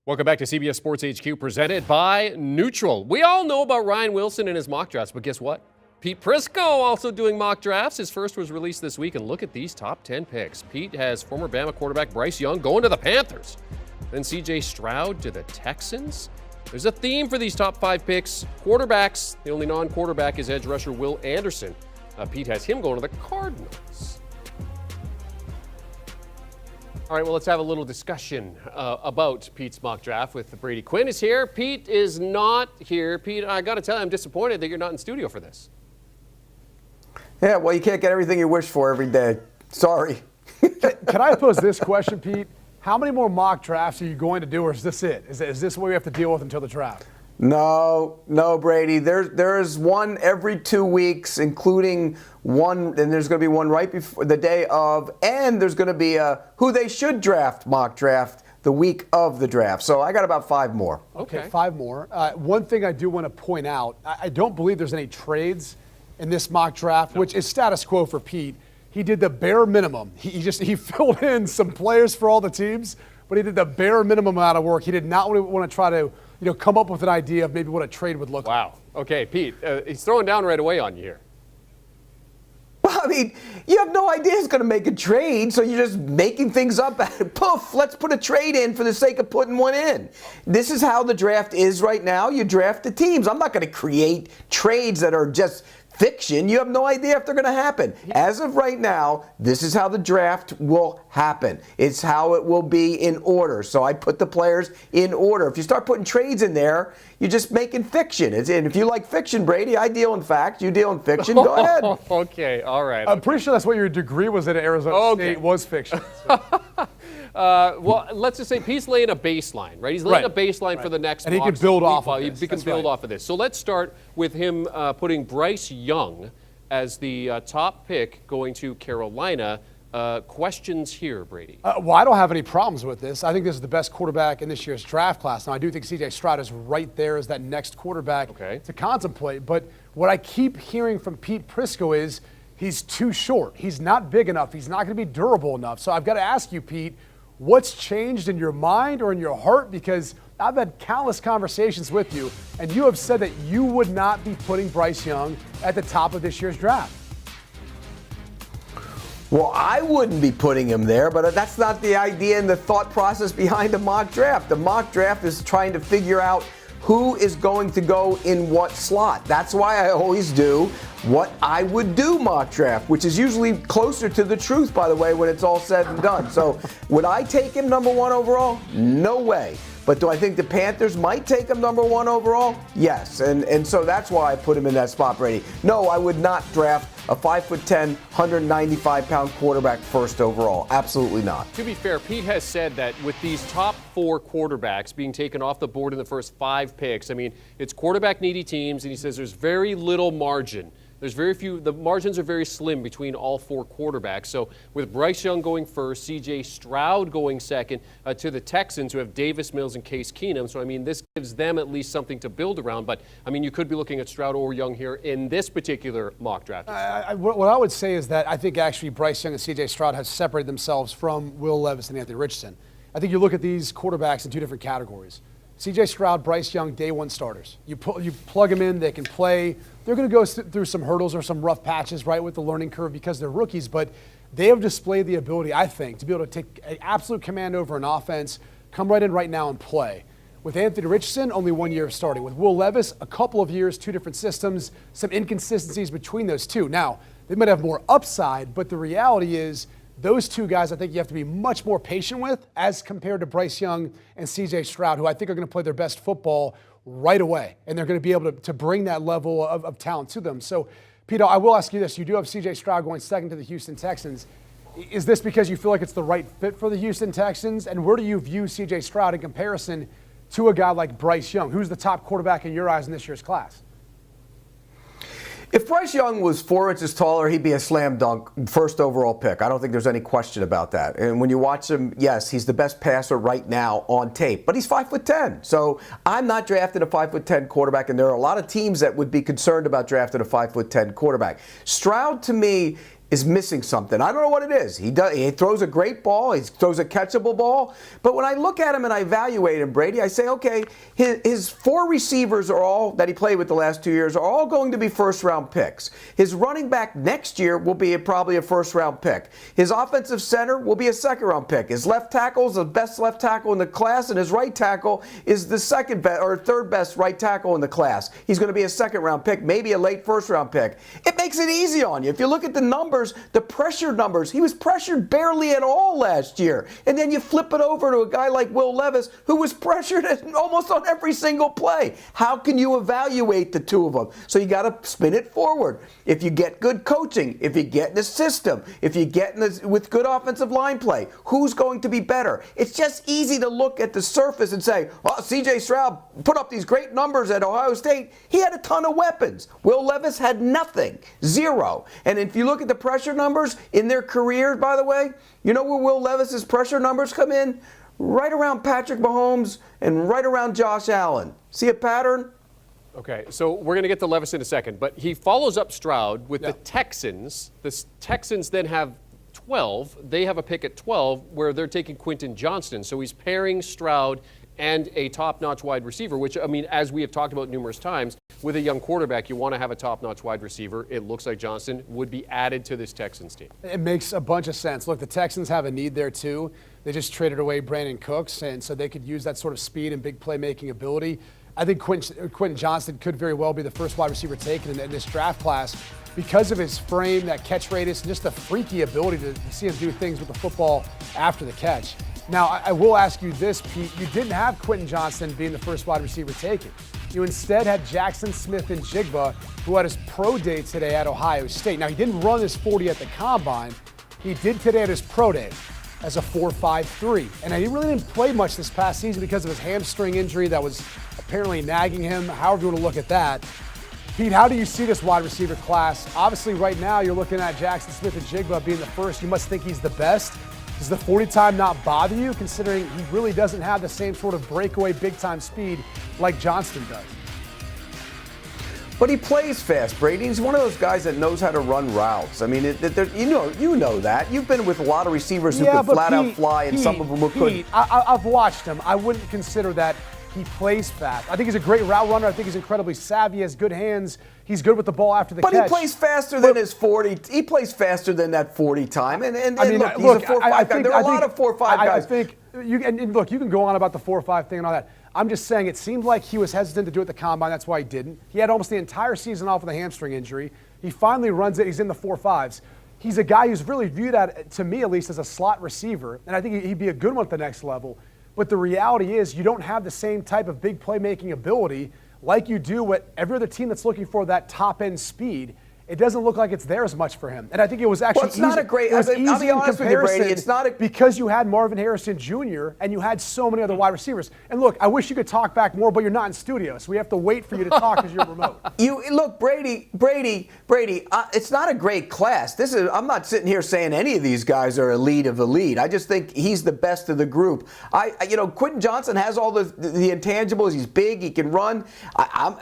Welcome back to CBS Sports HQ, presented by Neutral. We all know about Ryan Wilson and his mock drafts, but guess what? Pete Prisco also doing mock drafts. His first was released this week, and look at these top 10 picks. Pete has former Bama quarterback Bryce Young going to the Panthers. Then C.J. Stroud to the Texans. There's a theme for these top 5 picks. Quarterbacks, the only non-quarterback is edge rusher Will Anderson. Pete has him going to the Cardinals. All right, well, let's have a little discussion about Pete's mock draft with Brady Quinn is here. Pete is not here. Pete, I got to tell you, I'm disappointed that you're not in studio for this. Yeah, well, you can't get everything you wish for every day. Sorry. Can I pose this question, Pete? How many more mock drafts are you going to do, or is this it? Is this what we have to deal with until the draft? No, Brady. There's one every 2 weeks, including one, and there's going to be one right before the day of, and there's going to be a who they should draft mock draft the week of the draft. So I got about 5 more. Okay, 5 more. One thing I do want to point out, I don't believe there's any trades in this mock draft, which is status quo for Pete. He did the bare minimum. He filled in some players for all the teams, but he did the bare minimum amount of work. He did not want to try to come up with an idea of maybe what a trade would look like. Wow. Okay, Pete, he's throwing down right away on you here. Well, I mean, you have no idea who's going to make a trade, so you're just making things up. Poof, let's put a trade in for the sake of putting one in. This is how the draft is right now. You draft the teams. I'm not going to create trades that are just fiction. You have no idea if they're going to happen. As of right now, this is how the draft will happen. It's how it will be in order. So I put the players in order. If you start putting trades in there, you're just making fiction. And if you like fiction, Brady, I deal in fact. You deal in fiction. Go ahead. Okay, all right. I'm pretty sure that's what your degree was at Arizona State, was fiction. Well, let's just say Pete's laying a baseline, right? He's laying a baseline for the next and he can build off of this. He can build off of this. So let's start with him putting Bryce Young as the top pick going to Carolina. Questions here, Brady? Well, I don't have any problems with this. I think this is the best quarterback in this year's draft class. Now, I do think C.J. Stroud is right there as that next quarterback to contemplate. But what I keep hearing from Pete Prisco is he's too short. He's not big enough. He's not going to be durable enough. So I've got to ask you, Pete, what's changed in your mind or in your heart? Because I've had countless conversations with you, and you have said that you would not be putting Bryce Young at the top of this year's draft. Well, I wouldn't be putting him there, but that's not the idea and the thought process behind a mock draft. The mock draft is trying to figure out who is going to go in what slot. That's why I always do what I would do mock draft, which is usually closer to the truth, by the way, when it's all said and done. So would I take him number 1 overall? No way. But do I think the Panthers might take him number 1 overall? Yes. And so that's why I put him in that spot, Brady. No, I would not draft a 5'10", 195-pound quarterback first overall. Absolutely not. To be fair, Pete has said that with these top 4 quarterbacks being taken off the board in the first 5 picks, I mean, it's quarterback-needy teams, and he says there's very little margin. There's very few, the margins are very slim between all 4 quarterbacks. So with Bryce Young going first, C.J. Stroud going second to the Texans, who have Davis Mills and Case Keenum. So, I mean, this gives them at least something to build around. But, I mean, you could be looking at Stroud or Young here in this particular mock draft. What I would say is that I think actually Bryce Young and C.J. Stroud have separated themselves from Will Levis and Anthony Richardson. I think you look at these quarterbacks in 2 different categories. C.J. Stroud, Bryce Young, day 1 starters. You plug them in, they can play. They're going to go through some hurdles or some rough patches, right, with the learning curve because they're rookies, but they have displayed the ability, I think, to be able to take absolute command over an offense, come right in right now and play. With Anthony Richardson, only 1 year of starting. With Will Levis, a couple of years, 2 different systems, some inconsistencies between those 2. Now, they might have more upside, but the reality is those 2 guys I think you have to be much more patient with as compared to Bryce Young and C.J. Stroud, who I think are going to play their best football right away, and they're going to be able to bring that level of talent to them. So, Peter, I will ask you this. You do have C.J. Stroud going second to the Houston Texans. Is this because you feel like it's the right fit for the Houston Texans? And where do you view C.J. Stroud in comparison to a guy like Bryce Young? Who's the top quarterback in your eyes in this year's class? If Bryce Young was 4 inches taller, he'd be a slam dunk first overall pick. I don't think there's any question about that. And when you watch him, yes, he's the best passer right now on tape, but he's 5'10". So I'm not drafting a 5'10" quarterback, and there are a lot of teams that would be concerned about drafting a 5'10" quarterback. Stroud, to me, is missing something. I don't know what it is. He throws a great ball. He throws a catchable ball. But when I look at him and I evaluate him, Brady, I say, okay, his 4 receivers are all that he played with the last 2 years are all going to be first-round picks. His running back next year will be probably a first-round pick. His offensive center will be a second-round pick. His left tackle is the best left tackle in the class, and his right tackle is the second best or third best right tackle in the class. He's going to be a second-round pick, maybe a late first-round pick. It makes it easy on you. If you look at the numbers, the pressure numbers, he was pressured barely at all last year. And then you flip it over to a guy like Will Levis, who was pressured almost on every single play. How can you evaluate the two of them? So you got to spin it forward. If you get good coaching, if you get in a system, if you get with good offensive line play, who's going to be better? It's just easy to look at the surface and say, oh, C.J. Stroud put up these great numbers at Ohio State. He had a ton of weapons. Will Levis had nothing, 0. And if you look at the pressure numbers in their career, by the way, you know where Will Levis's pressure numbers come in? Right around Patrick Mahomes and right around Josh Allen. See a pattern? Okay, so we're going to get to Levis in a second, but he follows up Stroud with the Texans. The Texans then have 12. They have a pick at 12 where they're taking Quentin Johnston. So he's pairing Stroud and a top-notch wide receiver, which, I mean, as we have talked about numerous times, with a young quarterback, you want to have a top-notch wide receiver. It looks like Johnston would be added to this Texans team. It makes a bunch of sense. Look, the Texans have a need there, too. They just traded away Brandon Cooks, and so they could use that sort of speed and big playmaking ability. I think Quentin Johnston could very well be the first wide receiver taken in this draft class because of his frame, that catch radius, and just the freaky ability to see him do things with the football after the catch. Now, I will ask you this, Pete. You didn't have Quentin Johnston being the first wide receiver taken. You instead had Jackson Smith-Njigba, who had his pro day today at Ohio State. Now, he didn't run his 40 at the Combine. He did today at his pro day as a 4.53. And he really didn't play much this past season because of his hamstring injury that was apparently nagging him, however you want to look at that. Pete, how do you see this wide receiver class? Obviously, right now, you're looking at Jackson Smith-Njigba being the first. You must think he's the best. Does the 40 time not bother you, considering he really doesn't have the same sort of breakaway big-time speed like Johnston does? But he plays fast, Brady. He's one of those guys that knows how to run routes. I mean, you know that. You've been with a lot of receivers who could flat out fly, and some of them who couldn't. I've watched him. I wouldn't consider that he plays fast. I think he's a great route runner. I think he's incredibly savvy, has good hands. He's good with the ball after the catch. But he plays faster than his 40. He plays faster than that 40 time. And I mean, look, he's a 4.5 guy. There are a lot of 4.5 guys. I think you can go on about the 4.5 thing and all that. I'm just saying it seemed like he was hesitant to do it at the Combine. That's why he didn't. He had almost the entire season off with a hamstring injury. He finally runs it. He's in the 4.5s. He's a guy who's really viewed at, to me at least, as a slot receiver. And I think he'd be a good one at the next level. But the reality is you don't have the same type of big playmaking ability like you do with every other team that's looking for that top-end speed. It doesn't look like it's there as much for him. And I think it was actually it's not a great, I'll be honest with you, Brady, it's not a, because you had Marvin Harrison Jr. and you had so many other wide receivers. And look, I wish you could talk back more, but you're not in studio, so we have to wait for you to talk because you're remote. Look, Brady, it's not a great class. I'm not sitting here saying any of these guys are elite of elite. I just think he's the best of the group. Quentin Johnston has all the intangibles. He's big, he can run.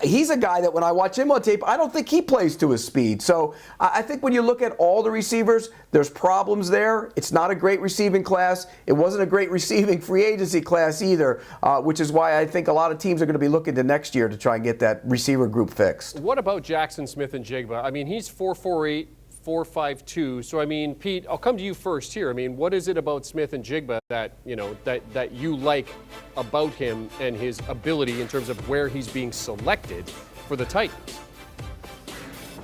He's a guy that when I watch him on tape, I don't think he plays to his speed. So I think when you look at all the receivers, there's problems there. It's not a great receiving class. It wasn't a great receiving free agency class either, which is why I think a lot of teams are going to be looking to next year to try and get that receiver group fixed. What about Jackson Smith-Njigba? I mean, he's 4.48, 4.52. So, I mean, Pete, I'll come to you first here. I mean, what is it about Smith-Njigba that you like about him and his ability in terms of where he's being selected for the Titans?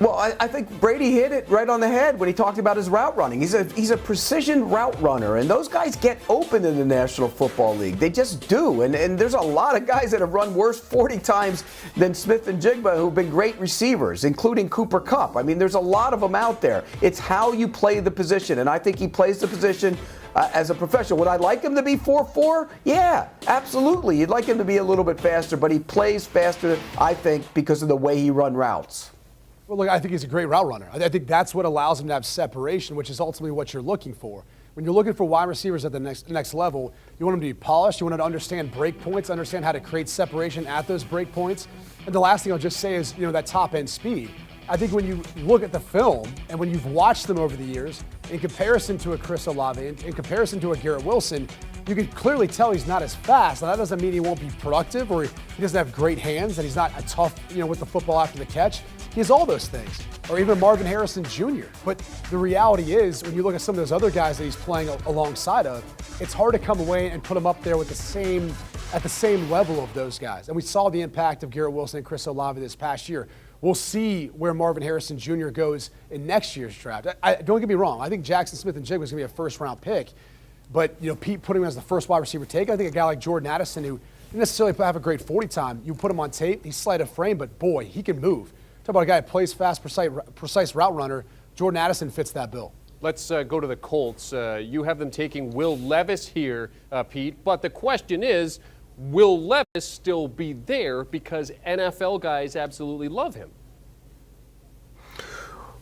Well, I think Brady hit it right on the head when he talked about his route running. He's a precision route runner, and those guys get open in the National Football League. They just do, and there's a lot of guys that have run worse 40 times than Smith-Njigba who've been great receivers, including Cooper Kupp. I mean, there's a lot of them out there. It's how you play the position, and I think he plays the position as a professional. Would I like him to be 4.4? Yeah, absolutely. You'd like him to be a little bit faster, but he plays faster, I think, because of the way he runs routes. Well, look, I think he's a great route runner. I think that's what allows him to have separation, which is ultimately what you're looking for. When you're looking for wide receivers at the next level, you want them to be polished. You want them to understand break points, understand how to create separation at those break points. And the last thing I'll just say is, that top end speed. I think when you look at the film and when you've watched them over the years, in comparison to a Chris Olave, in comparison to a Garrett Wilson, you can clearly tell he's not as fast. Now, that doesn't mean he won't be productive or he doesn't have great hands and he's not a tough, with the football after the catch. He has all those things. Or even Marvin Harrison Jr. But the reality is, when you look at some of those other guys that he's playing alongside of, it's hard to come away and put him up there with at the same level of those guys. And we saw the impact of Garrett Wilson and Chris Olave this past year. We'll see where Marvin Harrison Jr. goes in next year's draft. Don't get me wrong. I think Jackson Smith-Njigba is going to be a first-round pick. But, Pete putting him as the first wide receiver take, I think a guy like Jordan Addison, who didn't necessarily have a great 40 time, you put him on tape, he's slight of frame, but boy, he can move. Talk about a guy who plays fast, precise route runner. Jordan Addison fits that bill. Let's go to the Colts. You have them taking Will Levis here, Pete. But the question is, will Levis still be there because NFL guys absolutely love him?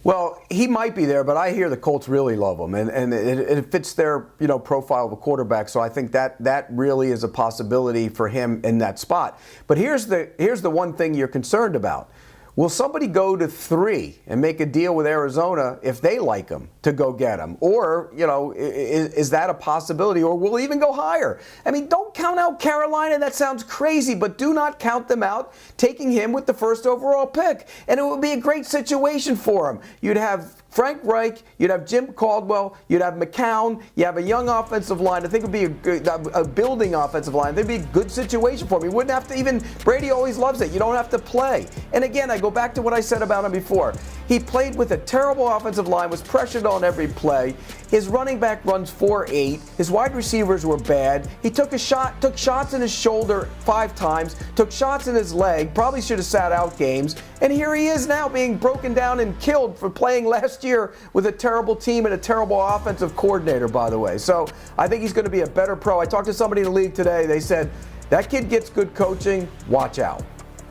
Well, he might be there, but I hear the Colts really love him, and it fits their profile of a quarterback. So I think that really is a possibility for him in that spot. But here's the one thing you're concerned about. Will somebody go to 3 and make a deal with Arizona if they like him to go get him? Or, is that a possibility? Or will he even go higher? I mean, don't count out Carolina. That sounds crazy, but do not count them out taking him with the first overall pick. And it would be a great situation for him. You'd have Frank Reich, you'd have Jim Caldwell, you'd have McCown, you have a young offensive line. I think it would be a building offensive line. It'd be a good situation for him. He wouldn't have to even, Brady always loves it. You don't have to play. And again, I go back to what I said about him before. He played with a terrible offensive line, was pressured on every play. His running back runs 4.8. His wide receivers were bad. He took shots in his shoulder 5 times, took shots in his leg, probably should have sat out games. And here he is now being broken down and killed for playing last year with a terrible team and a terrible offensive coordinator, by the way. So I think he's going to be a better pro. I talked to somebody in the league today. They said, that kid gets good coaching. Watch out.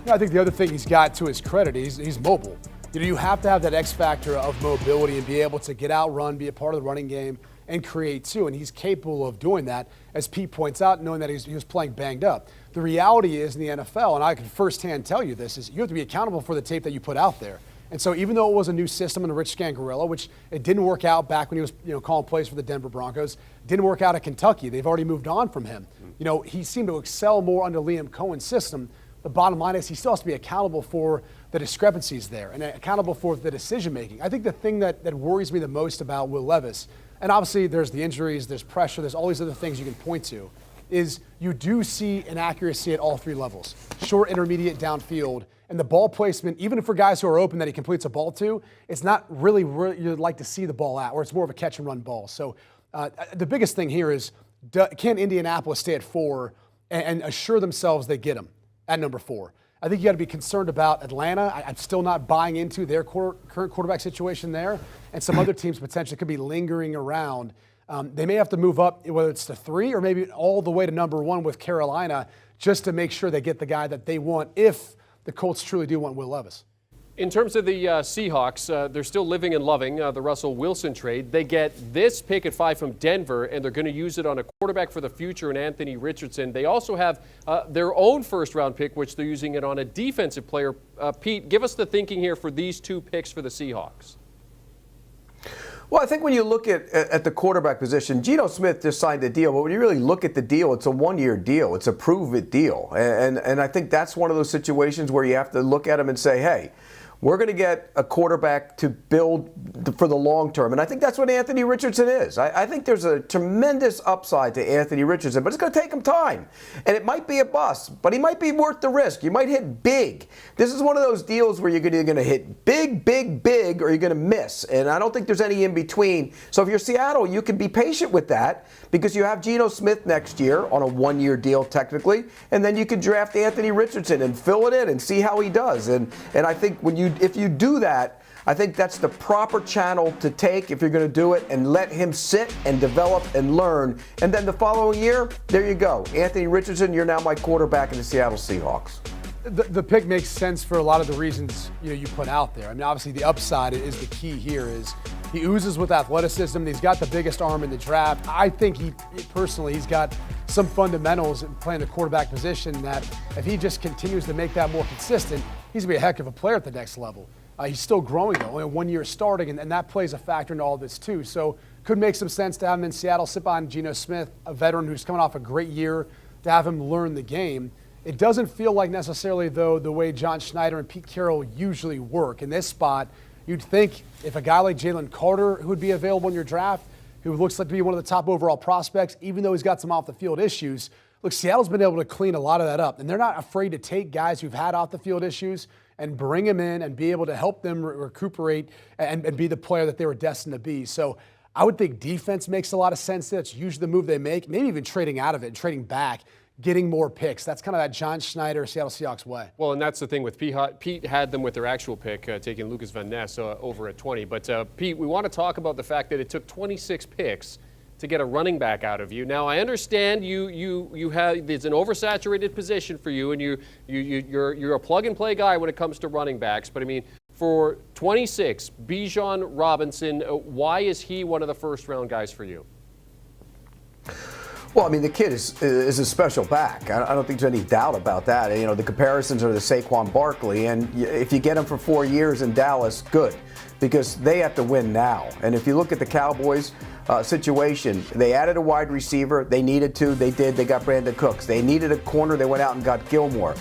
I think the other thing he's got to his credit, he's mobile. You have to have that X factor of mobility and be able to get out, run, be a part of the running game, and create too. And he's capable of doing that, as Pete points out, knowing that he was playing banged up. The reality is in the NFL, and I can firsthand tell you this, is you have to be accountable for the tape that you put out there. And so even though it was a new system in Rich Scangarello, which it didn't work out back when he was calling plays for the Denver Broncos, didn't work out at Kentucky. They've already moved on from him. He seemed to excel more under Liam Cohen's system. The bottom line is he still has to be accountable for the discrepancies there and accountable for the decision making. I think the thing that worries me the most about Will Levis, and obviously there's the injuries, there's pressure, there's all these other things you can point to, is you do see inaccuracy at all 3 levels. Short, intermediate, downfield. And the ball placement, even for guys who are open that he completes a ball to, it's not really you'd like to see the ball at, or it's more of a catch and run ball. So the biggest thing here is, can Indianapolis stay at 4 and assure themselves they get him at number 4? I think you got to be concerned about Atlanta. I'm still not buying into their current quarterback situation there, and some other teams potentially could be lingering around. They may have to move up, whether it's to 3 or maybe all the way to number 1 with Carolina, just to make sure they get the guy that they want if the Colts truly do want Will Levis. In terms of the Seahawks, they're still living and loving the Russell Wilson trade. They get this pick at 5 from Denver, and they're going to use it on a quarterback for the future in Anthony Richardson. They also have their own first-round pick, which they're using it on a defensive player. Pete, give us the thinking here for these 2 picks for the Seahawks. Well, I think when you look at the quarterback position, Geno Smith just signed a deal, but when you really look at the deal, it's a 1-year deal. It's a prove-it deal. And I think that's one of those situations where you have to look at him and say, hey, we're going to get a quarterback to build for the long term. And I think that's what Anthony Richardson is. I think there's a tremendous upside to Anthony Richardson, but it's going to take him time. And it might be a bust, but he might be worth the risk. You might hit big. This is one of those deals where you're going to hit big, big, big, or you're going to miss. And I don't think there's any in between. So if you're Seattle, you can be patient with that because you have Geno Smith next year on a 1-year deal technically, and then you can draft Anthony Richardson and fill it in and see how he does. And I think if you do that, I think that's the proper channel to take if you're going to do it, and let him sit and develop and learn. And then the following year, there you go. Anthony Richardson, you're now my quarterback in the Seattle Seahawks. The pick makes sense for a lot of the reasons you put out there. I mean, obviously the upside is the key here. Is he oozes with athleticism. He's got the biggest arm in the draft. I think he's got some fundamentals in playing the quarterback position that if he just continues to make that more consistent, he's going to be a heck of a player at the next level. He's still growing, though, only 1 year starting, and that plays a factor into all this, too. So could make some sense to have him in Seattle, sit behind Geno Smith, a veteran who's coming off a great year, to have him learn the game. It doesn't feel like necessarily, though, the way John Schneider and Pete Carroll usually work. In this spot, you'd think if a guy like Jalen Carter, who would be available in your draft, who looks like to be one of the top overall prospects, even though he's got some off-the-field issues, look, Seattle's been able to clean a lot of that up, and they're not afraid to take guys who've had off-the-field issues and bring them in and be able to help them recuperate and be the player that they were destined to be. So I would think defense makes a lot of sense. That's usually the move they make, maybe even trading out of it and trading back, getting more picks. That's kind of that John Schneider, Seattle Seahawks way. Well, and that's the thing with Pete. Pete had them with their actual pick, taking Lucas Van Ness over at 20. But, Pete, we want to talk about the fact that it took 26 picks to get a running back out of you. Now, I understand you have, it's an oversaturated position for you, and you're a plug-and-play guy when it comes to running backs. But, I mean, for 26, Bijan Robinson, why is he one of the first-round guys for you? Well, I mean, the kid is a special back. I don't think there's any doubt about that. You know, the comparisons are to Saquon Barkley, and if you get him for 4 years in Dallas, good, because they have to win now. And if you look at the Cowboys situation, they added a wide receiver. They needed to. They did. They got Brandon Cooks. They needed a corner. They went out and got Gilmore.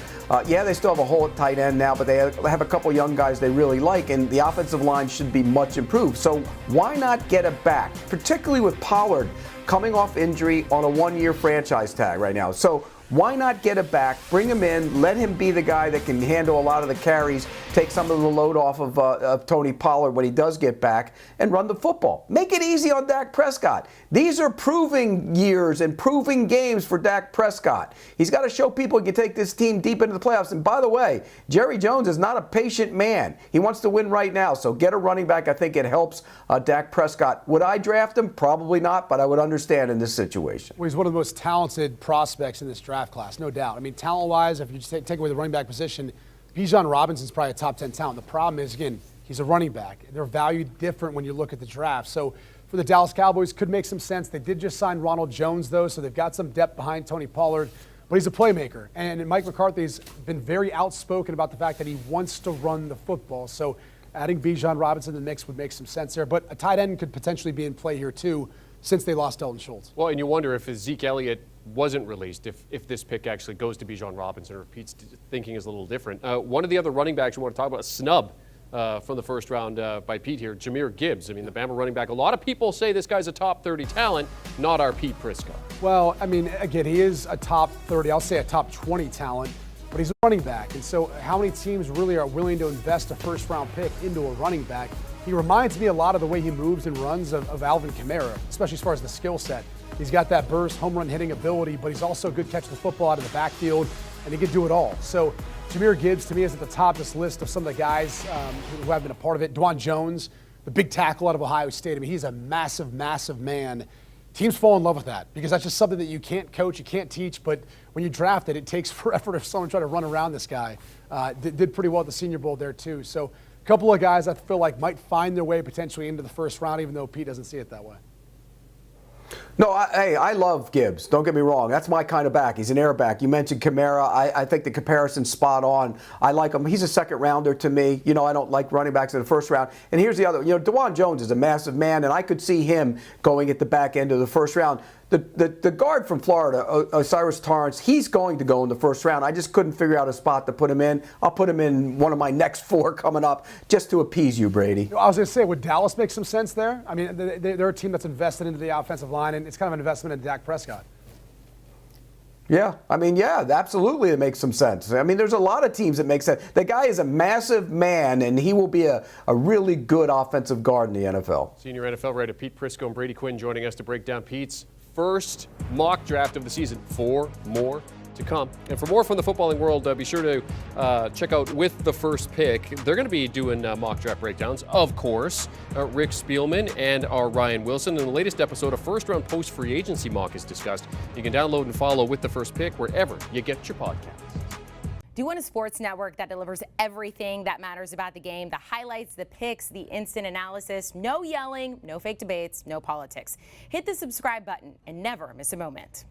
Yeah, they still have a hole at tight end now, but they have a couple young guys they really like, and the offensive line should be much improved. So why not get it back, particularly with Pollard coming off injury on a 1-year franchise tag right now? So why not get it back, bring him in, let him be the guy that can handle a lot of the carries, take some of the load off of Tony Pollard when he does get back, and run the football. Make it easy on Dak Prescott. These are proving years and proving games for Dak Prescott. He's got to show people he can take this team deep into the playoffs. And by the way, Jerry Jones is not a patient man. He wants to win right now. So get a running back. I think it helps Dak Prescott. Would I draft him? Probably not, but I would understand in this situation. Well, he's one of the most talented prospects in this draft class, no doubt. I mean, talent-wise, if you just take away the running back position, Bijan Robinson's probably a top 10 talent. The problem is, again, he's a running back. They're valued different when you look at the draft. So for the Dallas Cowboys, could make some sense. They did just sign Ronald Jones, though, so they've got some depth behind Tony Pollard. But he's a playmaker. And Mike McCarthy's been very outspoken about the fact that he wants to run the football. So adding Bijan Robinson to the mix would make some sense there. But a tight end could potentially be in play here, too, since they lost Dalton Schultz. Well, and you wonder if Zeke Elliott wasn't released, if this pick actually goes to Bijan Robinson, or Pete's thinking is a little different. One of the other running backs we want to talk about, a snub from the first round by Pete here, Jahmyr Gibbs. I mean, the Bama running back. A lot of people say this guy's a top 30 talent, not our Pete Prisco. Well, I mean, again, he is a top 30, I'll say a top 20 talent, but he's a running back. And so how many teams really are willing to invest a first-round pick into a running back? He reminds me a lot of the way he moves and runs of Alvin Kamara, especially as far as the skill set. He's got that burst, home run hitting ability, but he's also good catching the football out of the backfield, and he can do it all. So Jahmyr Gibbs, to me, is at the top of this list of some of the guys who have been a part of it. Dwan Jones, the big tackle out of Ohio State. I mean, he's a massive, massive man. Teams fall in love with that because that's just something that you can't coach, you can't teach, but when you draft it, it takes forever if someone try to run around this guy. Did pretty well at the Senior Bowl there, too. So a couple of guys I feel like might find their way potentially into the first round, even though Pete doesn't see it that way. No, I love Gibbs. Don't get me wrong. That's my kind of back. He's an air back. You mentioned Kamara. I think the comparison's spot on. I like him. He's a second rounder to me. You know, I don't like running backs in the first round. And here's the other. You know, Dwan Jones is a massive man, and I could see him going at the back end of the first round. The guard from Florida, Osiris Torrance, he's going to go in the first round. I just couldn't figure out a spot to put him in. I'll put him in one of my next 4 coming up just to appease you, Brady. I was going to say, would Dallas make some sense there? I mean, they're a team that's invested into the offensive line, and it's kind of an investment in Dak Prescott. Yeah, I mean, yeah, absolutely it makes some sense. I mean, there's a lot of teams that make sense. The guy is a massive man, and he will be a really good offensive guard in the NFL. Senior NFL writer Pete Prisco and Brady Quinn joining us to break down Pete's first mock draft of the season. 4 more to come. And for more from the footballing world, be sure to check out With the First Pick. They're going to be doing mock draft breakdowns, of course. Rick Spielman and our Ryan Wilson. In the latest episode, a first-round post-free agency mock is discussed. You can download and follow With the First Pick wherever you get your podcasts. Do you want a sports network that delivers everything that matters about the game? The highlights, the picks, the instant analysis, no yelling, no fake debates, no politics. Hit the subscribe button and never miss a moment.